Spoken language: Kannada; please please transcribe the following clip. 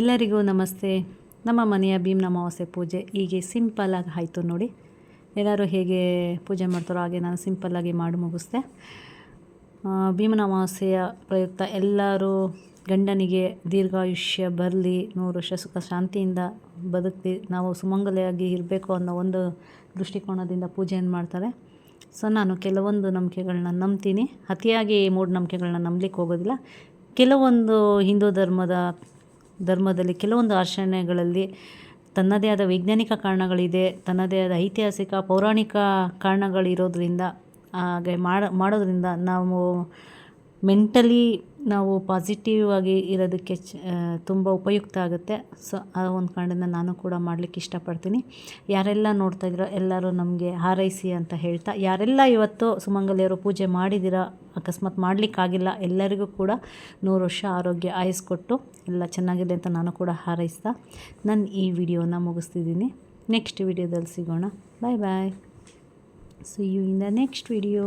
ಎಲ್ಲರಿಗೂ ನಮಸ್ತೆ. ನಮ್ಮ ಮನೆಯ ಭೀಮನ ಅಮಾವಾಸ್ಯೆ ಪೂಜೆ ಹೀಗೆ ಸಿಂಪಲ್ಲಾಗಿ ಆಯಿತು ನೋಡಿ. ಎಲ್ಲರೂ ಹೇಗೆ ಪೂಜೆ ಮಾಡ್ತಾರೋ ಹಾಗೆ ನಾನು ಸಿಂಪಲ್ಲಾಗಿ ಮಾಡಿ ಮುಗಿಸ್ದೆ. ಭೀಮನ ಅಮಾವಾಸ್ಯೆಯ ಪ್ರಯುಕ್ತ ಎಲ್ಲರೂ ಗಂಡನಿಗೆ ದೀರ್ಘಾಯುಷ್ಯ ಬರಲಿ, 100 ವರ್ಷ ಸುಖ ಶಾಂತಿಯಿಂದ ಬದುಕಲಿ, ನಾವು ಸುಮಂಗಲಿಯಾಗಿ ಇರಬೇಕು ಅನ್ನೋ ಒಂದು ದೃಷ್ಟಿಕೋನದಿಂದ ಪೂಜೆಯನ್ನು ಮಾಡ್ತಾರೆ. ಸೊ ನಾನು ಕೆಲವೊಂದು ನಂಬಿಕೆಗಳನ್ನ ನಂಬ್ತೀನಿ. ಅತಿಯಾಗಿ ಮೂಢನಂಬಿಕೆಗಳನ್ನ ನಂಬಲಿಕ್ಕೆ ಹೋಗೋದಿಲ್ಲ. ಕೆಲವೊಂದು ಹಿಂದೂ ಧರ್ಮದಲ್ಲಿ ಕೆಲವೊಂದು ಆಚರಣೆಗಳಲ್ಲಿ ತನ್ನದೇ ಆದ ವೈಜ್ಞಾನಿಕ ಕಾರಣಗಳಿದೆ, ತನ್ನದೇ ಆದ ಐತಿಹಾಸಿಕ ಪೌರಾಣಿಕ ಕಾರಣಗಳಿರೋದ್ರಿಂದ ಹಾಗೆ ಮಾಡೋದ್ರಿಂದ ನಾವು ಮೆಂಟಲಿ ನಾವು ಪಾಸಿಟಿವ್ ಆಗಿ ಇರೋದಕ್ಕೆ ತುಂಬ ಉಪಯುಕ್ತ ಆಗುತ್ತೆ. ಸೊ ಆ ಒಂದು ಕಾರಣದಿಂದ ನಾನು ಕೂಡ ಮಾಡಲಿಕ್ಕೆ ಇಷ್ಟಪಡ್ತೀನಿ. ಯಾರೆಲ್ಲ ನೋಡ್ತಾ ಇದ್ದೀರೋ ಎಲ್ಲರೂ ನಮಗೆ ಹಾರೈಸಿ ಅಂತ ಹೇಳ್ತಾ, ಯಾರೆಲ್ಲ ಇವತ್ತು ಸುಮಂಗಲಿಯರು ಪೂಜೆ ಮಾಡಿದ್ದೀರಾ, ಅಕಸ್ಮಾತ್ ಮಾಡಲಿಕ್ಕಾಗಿಲ್ಲ, ಎಲ್ಲರಿಗೂ ಕೂಡ 100 ವರ್ಷ ಆರೋಗ್ಯ ಆಯಸ್ಕೊಟ್ಟು ಎಲ್ಲ ಚೆನ್ನಾಗಿದೆ ಅಂತ ನಾನು ಕೂಡ ಹಾರೈಸ್ತಾ ನಾನು ಈ ವಿಡಿಯೋನ ಮುಗಿಸ್ತಿದ್ದೀನಿ. ನೆಕ್ಸ್ಟ್ ವಿಡಿಯೋದಲ್ಲಿ ಸಿಗೋಣ. Bye bye. See you in the next video.